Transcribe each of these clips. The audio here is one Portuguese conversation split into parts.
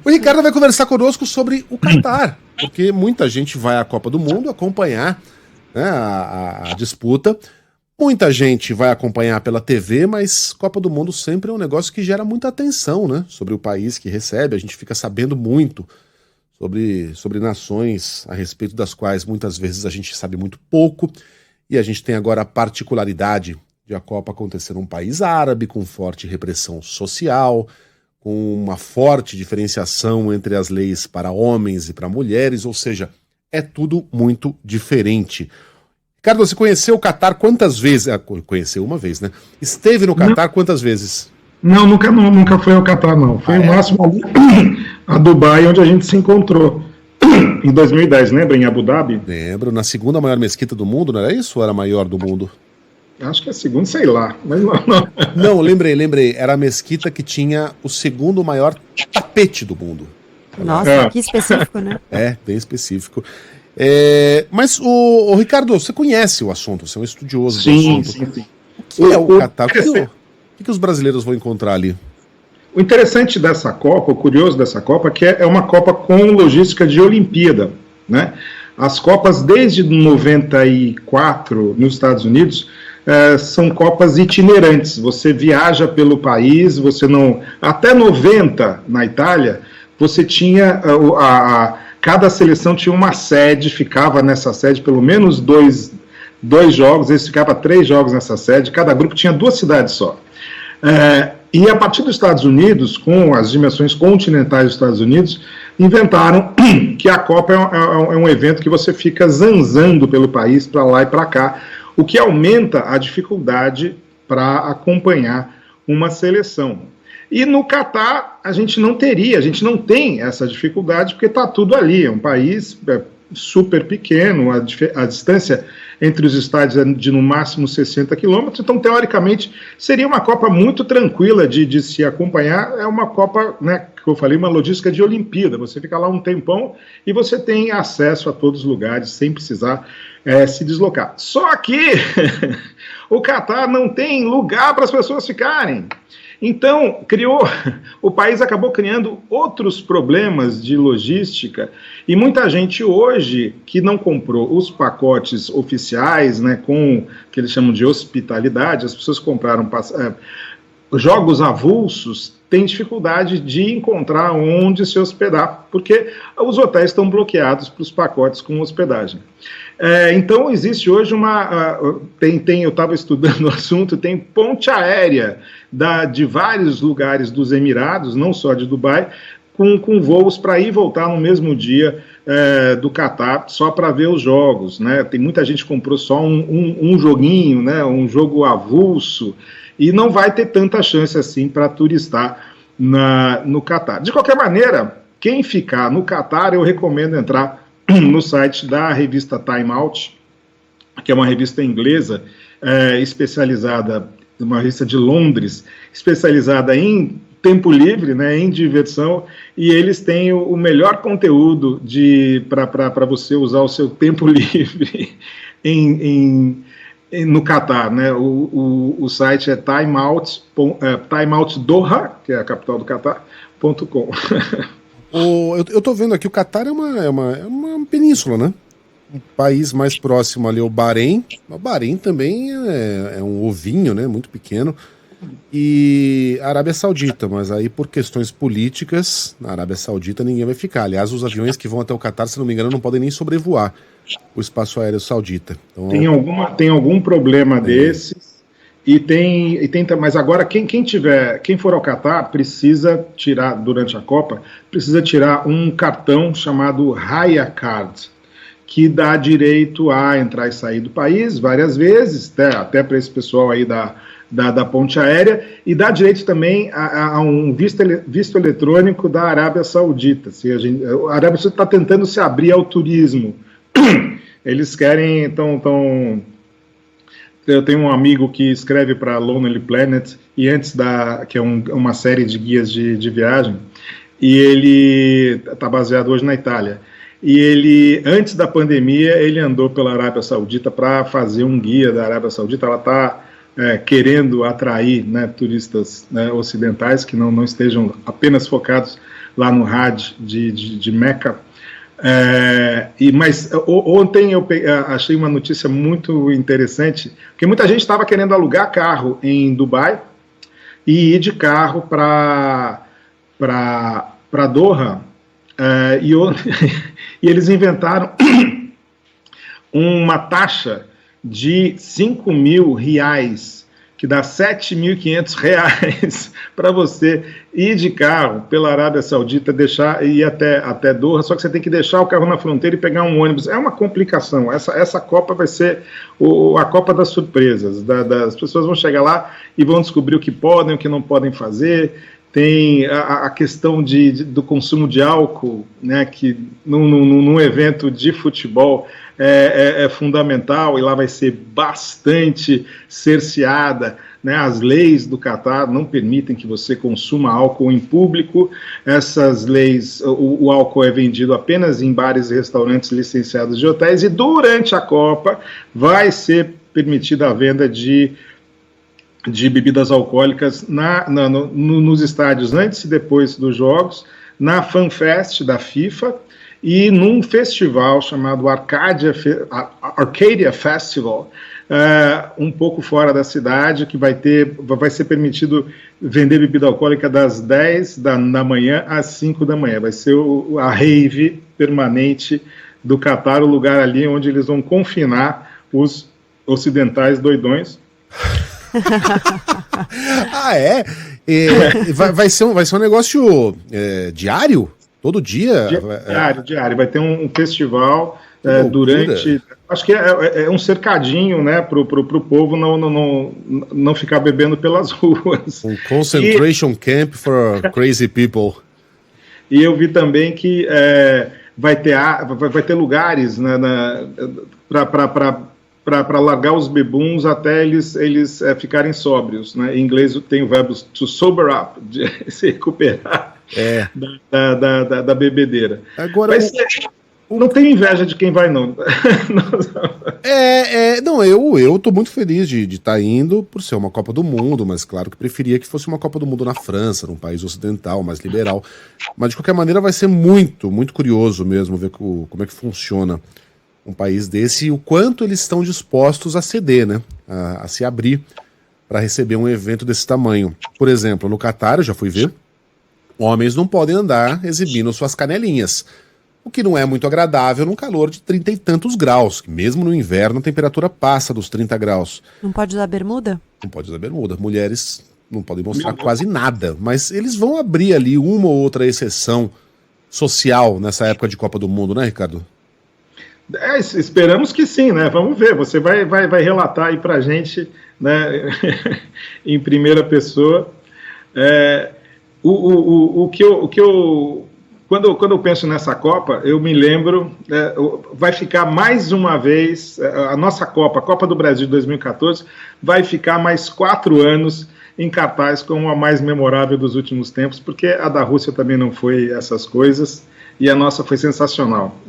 O Ricardo vai conversar conosco sobre o Catar, porque muita gente vai à Copa do Mundo acompanhar, né, a disputa. Muita gente vai acompanhar pela TV, mas Copa do Mundo sempre é um negócio que gera muita atenção, né? Sobre o país que recebe, a gente fica sabendo muito sobre nações a respeito das quais muitas vezes a gente sabe muito pouco, e a gente tem agora a particularidade de a Copa acontecer num país árabe, com forte repressão social, com uma forte diferenciação entre as leis para homens e para mulheres, ou seja, é tudo muito diferente. Ricardo, você conheceu o Catar quantas vezes? Conheceu uma vez, né? Esteve no Catar quantas vezes? Não, nunca foi ao Catar, não. Foi o máximo ali a Dubai, onde a gente se encontrou em 2010, lembra? Em Abu Dhabi? Lembro, na segunda maior mesquita do mundo, não era isso? Ou era a maior do mundo? Acho que é a segunda, sei lá. Mas não. Não, lembrei. Era a mesquita que tinha o segundo maior tapete do mundo. Nossa, que específico, né? É, bem específico. Mas, o Ricardo, você conhece o assunto, você é um estudioso do assunto. Sim. O que é o Catar? O que os brasileiros vão encontrar ali? O interessante dessa Copa, o curioso dessa Copa, é que é uma Copa com logística de Olimpíada, né? As Copas desde 94 nos Estados Unidos são Copas itinerantes. Você viaja pelo país, você não... Até 90 na Itália, você tinha cada seleção tinha uma sede, ficava nessa sede pelo menos dois jogos, eles ficavam 3 jogos nessa sede, cada grupo tinha 2 cidades só. E a partir dos Estados Unidos, com as dimensões continentais dos Estados Unidos, inventaram que a Copa é um evento que você fica zanzando pelo país, para lá e para cá, o que aumenta a dificuldade para acompanhar uma seleção. E no Catar a gente não tem essa dificuldade, porque está tudo ali, é um país super pequeno, a distância entre os estádios é de no máximo 60 quilômetros, então teoricamente seria uma Copa muito tranquila de se acompanhar, é uma Copa, né, que eu falei, uma logística de Olimpíada, você fica lá um tempão e você tem acesso a todos os lugares sem precisar se deslocar. Só que o Catar não tem lugar para as pessoas ficarem. Então, o país acabou criando outros problemas de logística e muita gente hoje que não comprou os pacotes oficiais, né, com o que eles chamam de hospitalidade, as pessoas compraram jogos avulsos, tem dificuldade de encontrar onde se hospedar, porque os hotéis estão bloqueados para os pacotes com hospedagem. Então, existe hoje eu estava estudando o assunto, tem ponte aérea de vários lugares dos Emirados, não só de Dubai, com voos para ir e voltar no mesmo dia do Catar, só para ver os jogos, né? Tem muita gente que comprou só um joguinho, né? Um jogo avulso, e não vai ter tanta chance assim para turistar no Catar. De qualquer maneira, quem ficar no Catar, eu recomendo entrar no site da revista Time Out, que é uma revista inglesa especializada, uma revista de Londres, especializada em tempo livre, né, em diversão, e eles têm o melhor conteúdo para você usar o seu tempo livre no Catar, né? O site é timeoutdoha, que é a capital do Catar.com. Eu tô vendo aqui, o Catar é uma península, né? Um país mais próximo ali é o Bahrein. O Bahrein também é um ovinho, né? Muito pequeno. E a Arábia Saudita, mas aí por questões políticas, na Arábia Saudita ninguém vai ficar. Aliás, os aviões que vão até o Catar, se não me engano, não podem nem sobrevoar o espaço aéreo saudita. Então, tem algum problema desses, mas agora quem for ao Catar precisa tirar, durante a Copa, precisa tirar um cartão chamado Raya Card, que dá direito a entrar e sair do país várias vezes, até para esse pessoal aí da ponte aérea, e dá direito também a um visto eletrônico da Arábia Saudita. A Arábia Saudita está tentando se abrir ao turismo. Eles querem, eu tenho um amigo que escreve para Lonely Planet, e que é uma série de guias de viagem, e ele está baseado hoje na Itália. E ele, antes da pandemia, ele andou pela Arábia Saudita para fazer um guia da Arábia Saudita. Ela está querendo atrair, né, turistas, né, ocidentais que não estejam apenas focados lá no Hajj de Meca. Mas ontem eu achei uma notícia muito interessante, porque muita gente estava querendo alugar carro em Dubai e ir de carro para Doha, e eles inventaram uma taxa de 5 mil reais, que dá 7.500 reais para você ir de carro pela Arábia Saudita, ir até Doha, só que você tem que deixar o carro na fronteira e pegar um ônibus. É uma complicação. Essa Copa vai ser a Copa das surpresas. As pessoas vão chegar lá e vão descobrir o que podem, o que não podem fazer. Tem a questão do consumo de álcool, né, que num evento de futebol é fundamental, e lá vai ser bastante cerceada, né? As leis do Catar não permitem que você consuma álcool em público. Essas leis, o álcool é vendido apenas em bares e restaurantes licenciados de hotéis, e durante a Copa vai ser permitida a venda de bebidas alcoólicas nos estádios antes e depois dos jogos, na FanFest da FIFA e num festival chamado Arcadia Festival, um pouco fora da cidade, que vai ser permitido vender bebida alcoólica das 10 da manhã às 5 da manhã. Vai ser a rave permanente do Catar, o lugar ali onde eles vão confinar os ocidentais doidões. Vai ser um negócio diário? Todo dia? Diário. Vai ter um festival durante... Acho que é um cercadinho, né, pro povo não ficar bebendo pelas ruas. Um concentration camp for crazy people. E eu vi também que vai ter lugares, né, para largar os bebuns até eles ficarem sóbrios, né? Em inglês tem o verbo to sober up, de se recuperar da bebedeira. Agora, não tenho inveja de quem vai, não. Não, eu tô muito feliz de estar indo por ser uma Copa do Mundo, mas claro que preferia que fosse uma Copa do Mundo na França, num país ocidental, mais liberal. Mas de qualquer maneira vai ser muito, muito curioso mesmo ver como é que funciona um país desse e o quanto eles estão dispostos a ceder, né? A se abrir para receber um evento desse tamanho. Por exemplo, no Catar, eu já fui ver, homens não podem andar exibindo suas canelinhas, o que não é muito agradável num calor de 30 e tantos graus, que mesmo no inverno a temperatura passa dos 30 graus. Não pode usar bermuda? Não pode usar bermuda. Mulheres não podem mostrar quase nada, mas eles vão abrir ali uma ou outra exceção social nessa época de Copa do Mundo, né, Ricardo? Esperamos que sim, né? Vamos ver. Você vai relatar aí pra gente, né, em primeira pessoa. Quando eu penso nessa Copa, eu me lembro, vai ficar mais uma vez, a nossa Copa, a Copa do Brasil de 2014, vai ficar mais 4 anos em cartaz como a mais memorável dos últimos tempos, porque a da Rússia também não foi essas coisas, e a nossa foi sensacional.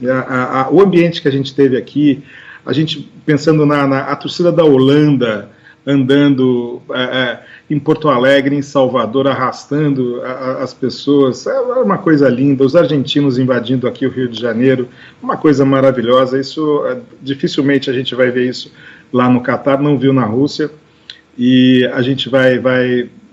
O ambiente que a gente teve aqui, a gente pensando a torcida da Holanda andando em Porto Alegre, em Salvador, arrastando as pessoas, é uma coisa linda, os argentinos invadindo aqui o Rio de Janeiro, uma coisa maravilhosa. Isso dificilmente a gente vai ver isso lá no Catar, não viu na Rússia, e a gente vai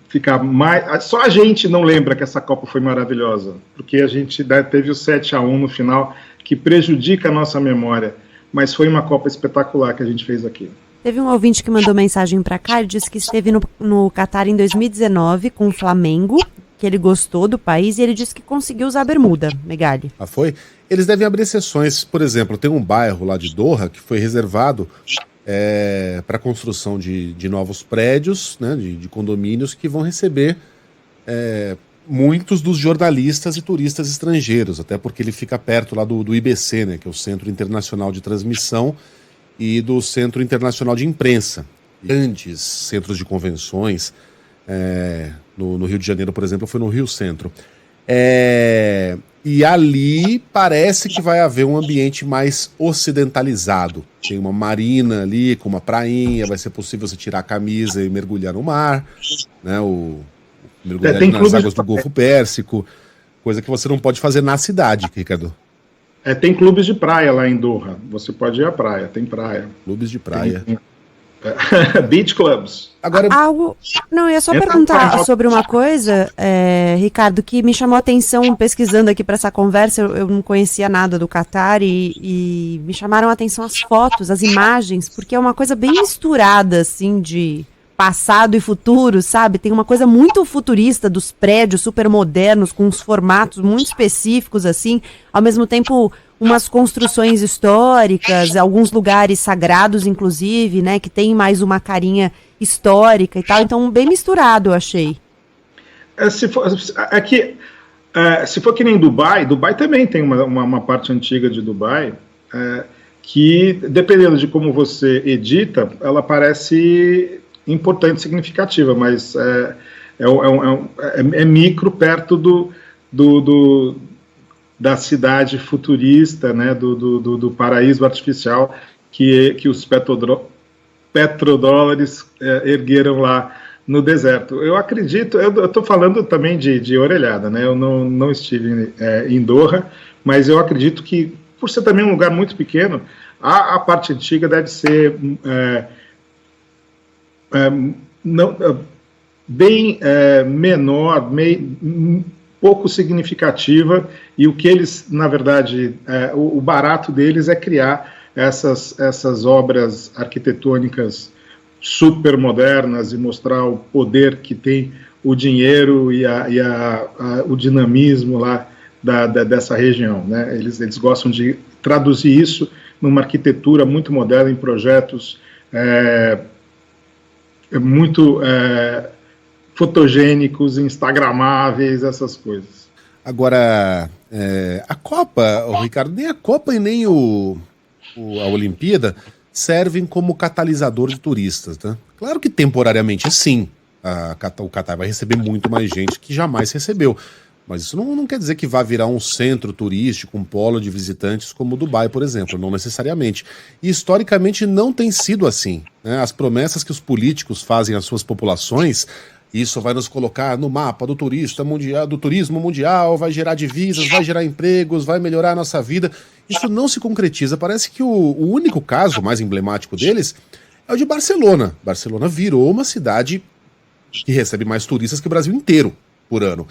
ficar mais... Só a gente não lembra que essa Copa foi maravilhosa, porque a gente teve o 7-1 no final, que prejudica a nossa memória, mas foi uma Copa espetacular que a gente fez aqui. Teve um ouvinte que mandou mensagem para cá e disse que esteve no Catar em 2019 com o Flamengo, que ele gostou do país, e ele disse que conseguiu usar bermuda, Megali. Ah, foi? Eles devem abrir exceções. Por exemplo, tem um bairro lá de Doha que foi reservado para a construção de novos prédios, né, de condomínios que vão receber muitos dos jornalistas e turistas estrangeiros, até porque ele fica perto lá do IBC, né, que é o Centro Internacional de Transmissão, e do Centro Internacional de Imprensa. Grandes centros de convenções, no Rio de Janeiro, por exemplo, foi no Rio Centro. E ali parece que vai haver um ambiente mais ocidentalizado. Tem uma marina ali com uma prainha, vai ser possível você tirar a camisa e mergulhar no mar, né, mergulhar nas águas do Golfo Pérsico. Coisa que você não pode fazer na cidade, Ricardo. Tem clubes de praia lá em Doha. Você pode ir à praia, tem praia. Clubes de praia. Beach clubs. Agora, não, eu ia só perguntar sobre uma coisa, Ricardo, que me chamou a atenção pesquisando aqui para essa conversa. Eu não conhecia nada do Catar e me chamaram a atenção as fotos, as imagens, porque é uma coisa bem misturada, assim, de passado e futuro, sabe? Tem uma coisa muito futurista dos prédios super modernos, com uns formatos muito específicos, assim, ao mesmo tempo umas construções históricas, alguns lugares sagrados, inclusive, né, que tem mais uma carinha histórica e tal, então bem misturado, eu achei. Se for que nem Dubai também tem uma parte antiga de Dubai, que, dependendo de como você edita, ela parece importante, significativa, mas é micro perto da cidade futurista, né, do paraíso artificial que os petrodólares ergueram lá no deserto. Eu acredito, eu estou falando também de orelhada, né, eu não estive em Doha, mas eu acredito que, por ser também um lugar muito pequeno, a parte antiga deve ser bem menor, pouco significativa, e o que eles, na verdade, o barato deles é criar essas obras arquitetônicas super modernas e mostrar o poder que tem o dinheiro e o dinamismo lá dessa região, né? Eles gostam de traduzir isso numa arquitetura muito moderna, em projetos muito fotogênicos, instagramáveis, essas coisas. Agora, a Copa, Ricardo, nem a Copa e nem a Olimpíada servem como catalisador de turistas, né? Claro que temporariamente sim, o Catar vai receber muito mais gente que jamais recebeu, mas isso não quer dizer que vá virar um centro turístico, um polo de visitantes como Dubai, por exemplo, não necessariamente. E historicamente não tem sido assim, né? As promessas que os políticos fazem às suas populações, isso vai nos colocar no mapa do turismo mundial, vai gerar divisas, vai gerar empregos, vai melhorar a nossa vida. Isso não se concretiza. Parece que o único caso mais emblemático deles é o de Barcelona. Barcelona virou uma cidade que recebe mais turistas que o Brasil inteiro por ano.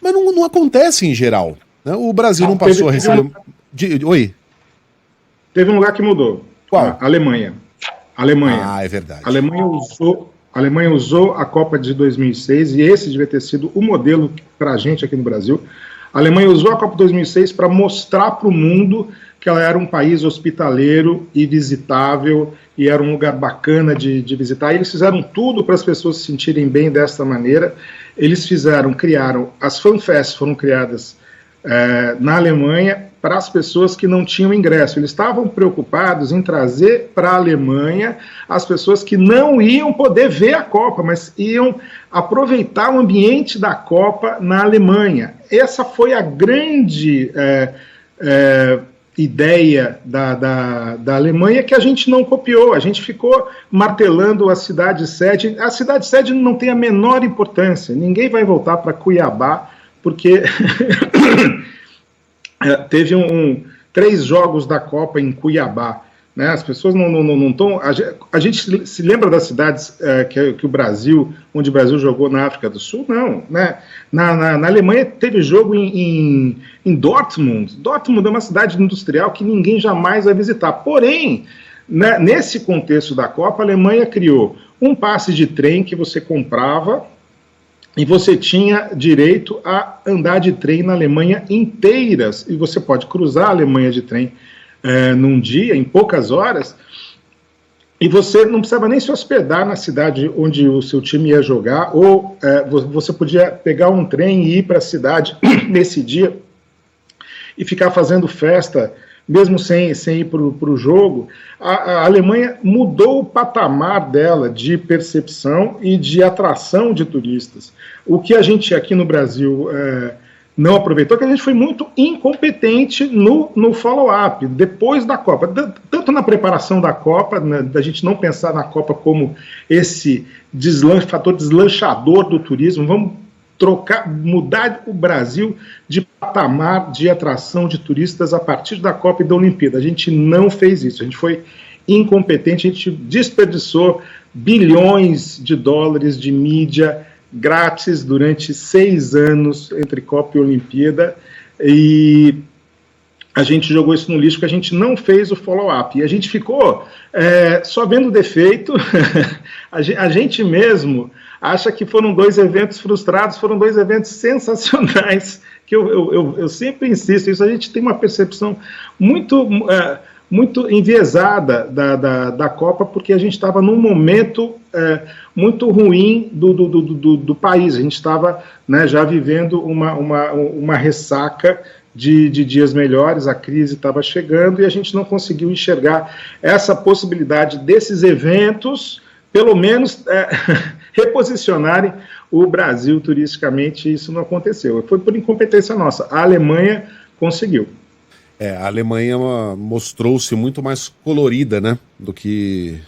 Mas não acontece em geral, né? O Brasil não passou a receber... Oi? Teve um lugar que mudou. Qual? Alemanha. Ah, é verdade. A Alemanha usou a Copa de 2006, e esse devia ter sido o modelo para a gente aqui no Brasil. A Alemanha usou a Copa de 2006 para mostrar para o mundo que ela era um país hospitaleiro e visitável, e era um lugar bacana de visitar. E eles fizeram tudo para as pessoas se sentirem bem dessa maneira. Eles criaram, as FanFests foram criadas na Alemanha para as pessoas que não tinham ingresso. Eles estavam preocupados em trazer para a Alemanha as pessoas que não iam poder ver a Copa, mas iam aproveitar o ambiente da Copa na Alemanha. Essa foi a grande ideia da Alemanha, que a gente não copiou. A gente ficou martelando a cidade-sede. A cidade-sede não tem a menor importância. Ninguém vai voltar para Cuiabá, porque teve 3 jogos da Copa em Cuiabá, né? As pessoas não estão... A gente se lembra das cidades que o Brasil, onde o Brasil jogou na África do Sul? Não, né? Na Alemanha teve jogo em Dortmund. Dortmund é uma cidade industrial que ninguém jamais vai visitar. Porém, né, nesse contexto da Copa, a Alemanha criou um passe de trem que você comprava, e você tinha direito a andar de trem na Alemanha inteira, e você pode cruzar a Alemanha de trem num dia, em poucas horas, e você não precisava nem se hospedar na cidade onde o seu time ia jogar, ou você podia pegar um trem e ir para a cidade nesse dia e ficar fazendo festa, mesmo sem ir para o jogo. A Alemanha mudou o patamar dela de percepção e de atração de turistas. O que a gente aqui no Brasil não aproveitou, que a gente foi muito incompetente no follow-up, depois da Copa. Tanto na preparação da Copa, né, da gente não pensar na Copa como esse fator deslanchador do turismo. Vamos mudar o Brasil de patamar de atração de turistas a partir da Copa e da Olimpíada. A gente não fez isso, a gente foi incompetente, a gente desperdiçou bilhões de dólares de mídia grátis durante 6 anos entre Copa e Olimpíada, e a gente jogou isso no lixo porque a gente não fez o follow-up, e a gente ficou só vendo defeito. A gente mesmo acha que foram 2 eventos frustrados, foram 2 eventos sensacionais, que eu sempre insisto, isso a gente tem uma percepção muito enviesada da Copa, porque a gente estava num momento muito ruim do país, a gente estava, né, já vivendo uma ressaca de dias melhores, a crise estava chegando e a gente não conseguiu enxergar essa possibilidade desses eventos, pelo menos reposicionarem o Brasil turisticamente. Isso não aconteceu, foi por incompetência nossa. A Alemanha conseguiu. A Alemanha mostrou-se muito mais colorida, né, do que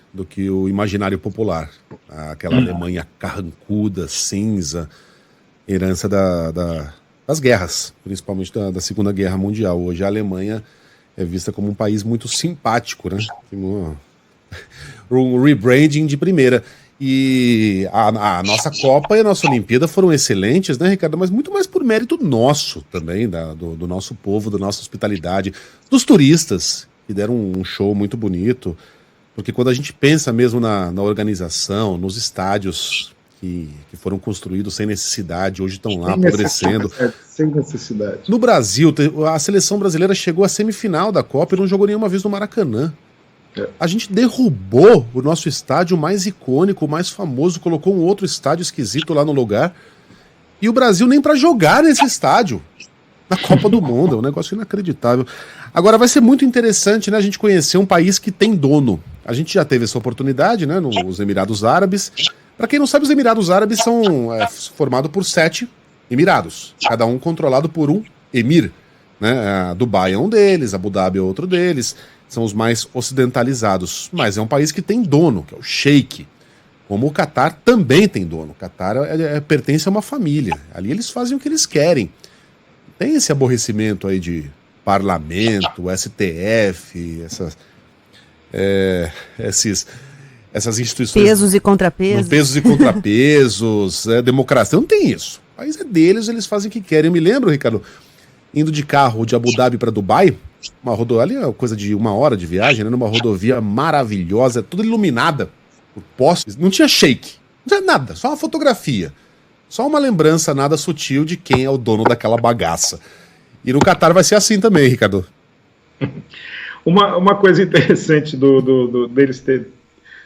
o imaginário popular. Aquela Alemanha carrancuda, cinza, herança das guerras, principalmente da Segunda Guerra Mundial. Hoje a Alemanha é vista como um país muito simpático, né? Um rebranding de primeira. E a nossa Copa e a nossa Olimpíada foram excelentes, né, Ricardo? Mas muito mais por mérito nosso também, do nosso povo, da nossa hospitalidade, dos turistas, que deram um show muito bonito. Porque quando a gente pensa mesmo na organização, nos estádios que foram construídos sem necessidade, hoje estão lá apodrecendo. Sem necessidade. No Brasil, a seleção brasileira chegou à semifinal da Copa e não jogou nenhuma vez no Maracanã. A gente derrubou o nosso estádio mais icônico, mais famoso, colocou um outro estádio esquisito lá no lugar, e o Brasil nem para jogar nesse estádio na Copa do Mundo. É um negócio inacreditável. Agora vai ser muito interessante, né, a gente conhecer um país que tem dono. A gente já teve essa oportunidade, né, nos Emirados Árabes. Para quem não sabe, os Emirados Árabes são formados por 7 emirados, cada um controlado por um emir, né? Dubai é um deles, Abu Dhabi é outro deles. São os mais ocidentalizados, mas é um país que tem dono, que é o Sheik. Como o Catar também tem dono. O Catar pertence a uma família. Ali eles fazem o que eles querem. Tem esse aborrecimento aí de parlamento, STF, essas instituições... Pesos e contrapesos. Pesos e contrapesos, democracia. Não tem isso. O país é deles, eles fazem o que querem. Eu me lembro, Ricardo, indo de carro de Abu Dhabi para Dubai, uma rodovia, ali é coisa de 1 hora de viagem, né, numa rodovia maravilhosa, toda iluminada por postes, não tinha shake, não tinha nada, só uma fotografia, só uma lembrança nada sutil de quem é o dono daquela bagaça. E no Catar vai ser assim também, Ricardo. Uma coisa interessante deles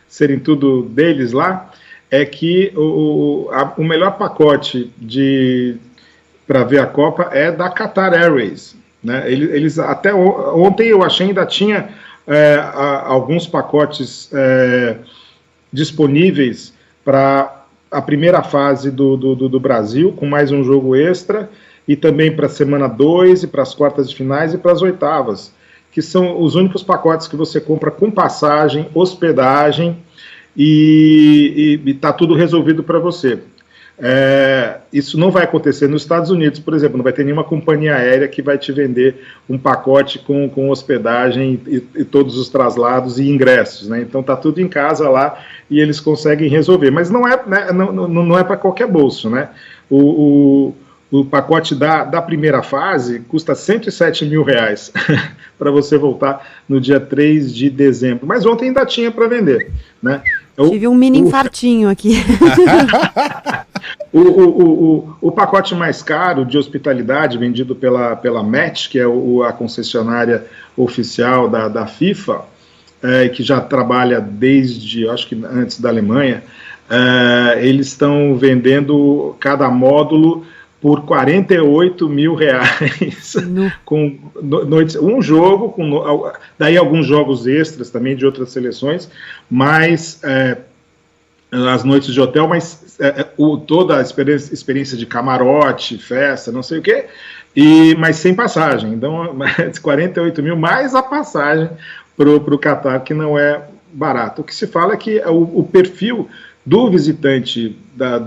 serem tudo deles lá, é que o melhor pacote para ver a Copa é da Qatar Airways, né? Eles até ontem eu achei ainda tinha alguns pacotes disponíveis para a primeira fase do Brasil, com mais um jogo extra, e também para a semana 2, e para as quartas de finais e para as oitavas, que são os únicos pacotes que você compra com passagem, hospedagem, e está tudo resolvido para você. Isso não vai acontecer nos Estados Unidos, por exemplo, não vai ter nenhuma companhia aérea que vai te vender um pacote com hospedagem e todos os traslados e ingressos, né? Então está tudo em casa lá e eles conseguem resolver, mas não é, né, não é para qualquer bolso, né? O pacote da primeira fase custa R$107 mil para você voltar no dia 3 de dezembro, mas ontem ainda tinha para vender, né? Tive um mini infartinho aqui. O pacote mais caro de hospitalidade vendido pela MET, que é a concessionária oficial da FIFA, que já trabalha desde, acho que antes da Alemanha, eles estão vendendo cada módulo por R$48 mil, com noites, um jogo, daí alguns jogos extras também de outras seleções, mas as noites de hotel, mas toda a experiência de camarote, festa, não sei o quê, mas sem passagem. Então, 48 mil mais a passagem para o Catar, que não é barato. O que se fala é que o perfil do visitante,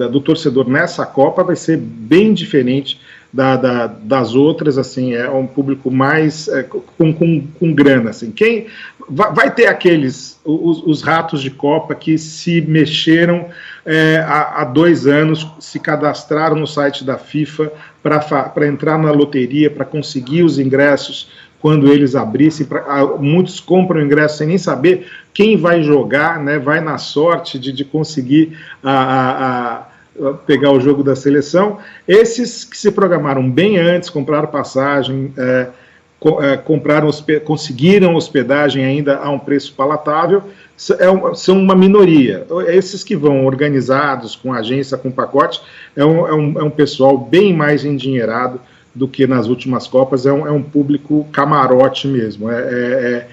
do torcedor nessa Copa vai ser bem diferente das outras, assim, é um público mais com grana, assim. Quem vai ter aqueles, os ratos de Copa que se mexeram há 2 anos, se cadastraram no site da FIFA para entrar na loteria, para conseguir os ingressos quando eles abrissem. Muitos compram ingressos sem nem saber quem vai jogar, né, vai na sorte de conseguir pegar o jogo da seleção. Esses que se programaram bem antes, compraram passagem, conseguiram hospedagem ainda a um preço palatável, são uma minoria. Esses que vão organizados, com agência, com pacote, é um pessoal bem mais endinheirado do que nas últimas Copas, é um público camarote mesmo, é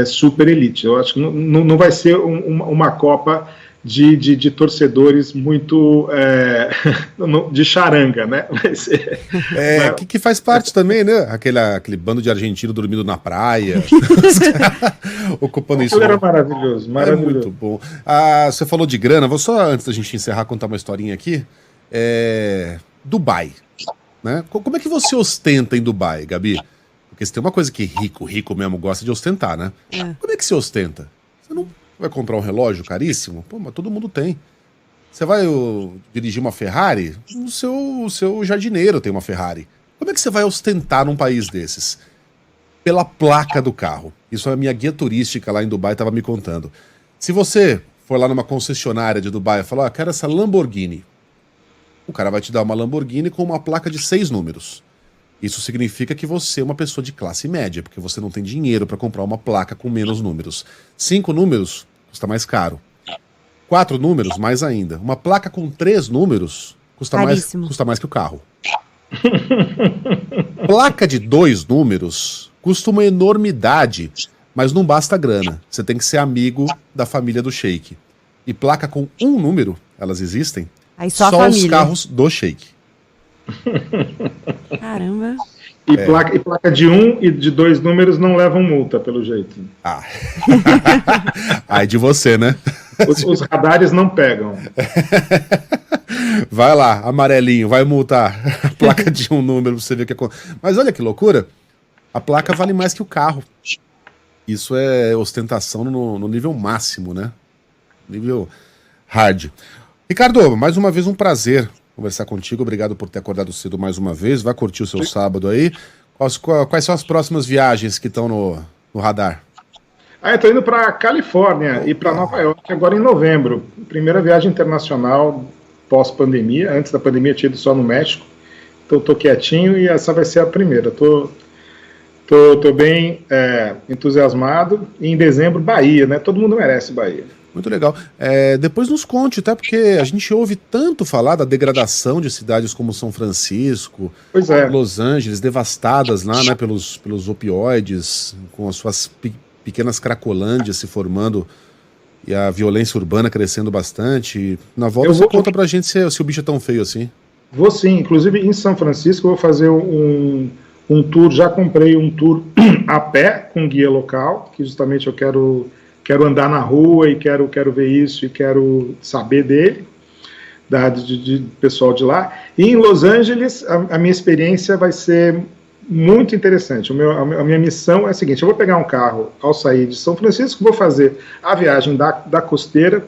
super elite. Eu acho que não vai ser uma Copa de torcedores muito de charanga, né? Que faz parte também, né? Aquele bando de argentino dormindo na praia, ocupando isso. Era maravilhoso, maravilhoso. Muito bom. Você falou de grana, vou só, antes da gente encerrar, contar uma historinha aqui. Dubai, né? Como é que você ostenta em Dubai, Gabi? Porque se tem uma coisa que rico mesmo gosta de ostentar, né? Como é que você ostenta? Você não vai comprar um relógio caríssimo? Pô, mas todo mundo tem. Você vai dirigir uma Ferrari? O seu jardineiro tem uma Ferrari. Como é que você vai ostentar num país desses? Pela placa do carro. Isso a minha guia turística lá em Dubai estava me contando. Se você for lá numa concessionária de Dubai e falar, quero essa Lamborghini. O cara vai te dar uma Lamborghini com uma placa de 6 números. Isso significa que você é uma pessoa de classe média, porque você não tem dinheiro para comprar uma placa com menos números. 5 números custa mais caro. 4 números, mais ainda. Uma placa com 3 números custa mais que o carro. Placa de 2 números custa uma enormidade, mas não basta grana. Você tem que ser amigo da família do sheik. E placa com 1 número, elas existem, aí só os carros do sheik. Caramba. E placa de 1 e de 2 números não levam multa, pelo jeito. Ai de você, né? Os radares não pegam. Vai lá, amarelinho, vai multar. Placa de 1 número pra você ver o que acontece. Mas olha que loucura. A placa vale mais que o carro. Isso é ostentação no nível máximo, né? Nível hard. Ricardo, mais uma vez um prazer conversar contigo, obrigado por ter acordado cedo mais uma vez, vai curtir o seu sábado aí. Quais são as próximas viagens que estão no radar? Eu tô indo para Califórnia e para Nova York agora em novembro. Primeira viagem internacional pós-pandemia, antes da pandemia eu tinha ido só no México, então tô quietinho e essa vai ser a primeira. Tô bem entusiasmado. E em dezembro, Bahia, né? Todo mundo merece Bahia. Muito legal. Depois nos conte, tá? Porque a gente ouve tanto falar da degradação de cidades como São Francisco, Los Angeles, devastadas lá, né, pelos opioides, com as suas pequenas cracolândias se formando e a violência urbana crescendo bastante. Na volta você conta pra gente se o bicho é tão feio assim. Vou sim. Inclusive em São Francisco eu vou fazer um tour, já comprei um tour a pé com guia local, que justamente eu quero andar na rua e quero ver isso e quero saber dele, de pessoal de lá. E em Los Angeles, a minha experiência vai ser muito interessante. A minha missão é a seguinte: eu vou pegar um carro ao sair de São Francisco, vou fazer a viagem da costeira.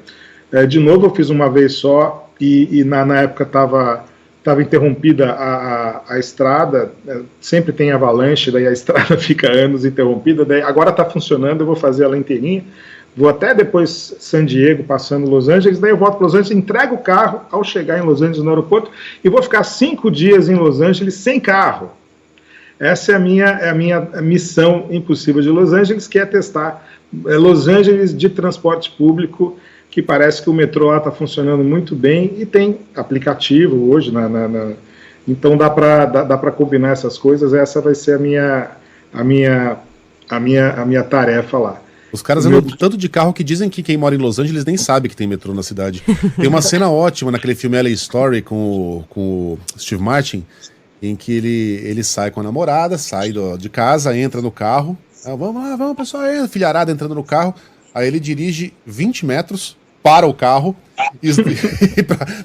De novo, eu fiz uma vez só e na época estava interrompida a estrada, sempre tem avalanche, daí a estrada fica anos interrompida, daí agora está funcionando, eu vou fazer ela inteirinha, vou até depois San Diego, passando Los Angeles, daí eu volto para Los Angeles, entrego o carro ao chegar em Los Angeles no aeroporto e vou ficar 5 dias em Los Angeles sem carro. Essa é a minha missão impossível de Los Angeles, que é testar Los Angeles de transporte público, que parece que o metrô lá está funcionando muito bem e tem aplicativo hoje, então dá para combinar essas coisas. Essa vai ser a minha tarefa lá. Os caras andam tanto de carro que dizem que quem mora em Los Angeles nem sabe que tem metrô na cidade. Tem uma cena ótima naquele filme LA Story com o Steve Martin, em que ele sai com a namorada, sai de casa, entra no carro, vamos lá, pessoal, filharada entrando no carro, aí ele dirige 20 metros, para o carro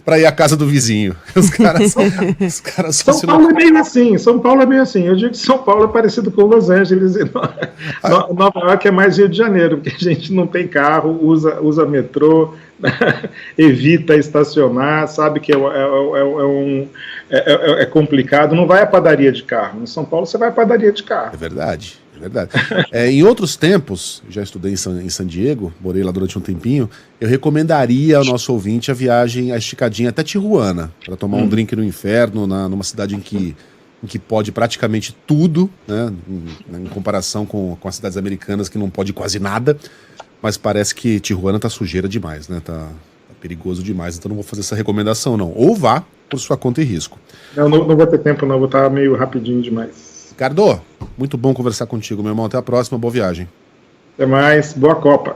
pra ir à casa do vizinho. Os caras São Paulo é meio assim, São Paulo é meio assim. Eu digo que São Paulo é parecido com Los Angeles e Nova York é mais Rio de Janeiro, porque a gente não tem carro, usa metrô, evita estacionar, sabe que é complicado, não vai à padaria de carro. Em São Paulo você vai à padaria de carro. É verdade. Em outros tempos, já estudei em San Diego, morei lá durante um tempinho, eu recomendaria ao nosso ouvinte a viagem, a esticadinha até Tijuana, para tomar um drink no inferno, numa cidade em que pode praticamente tudo, né, em comparação com as cidades americanas que não pode quase nada, mas parece que Tijuana tá sujeira demais, né, tá perigoso demais, então não vou fazer essa recomendação não, ou vá por sua conta e risco. Não vou ter tempo não, vou estar meio rapidinho demais. Ricardo, muito bom conversar contigo, meu irmão. Até a próxima, boa viagem. Até mais, boa Copa.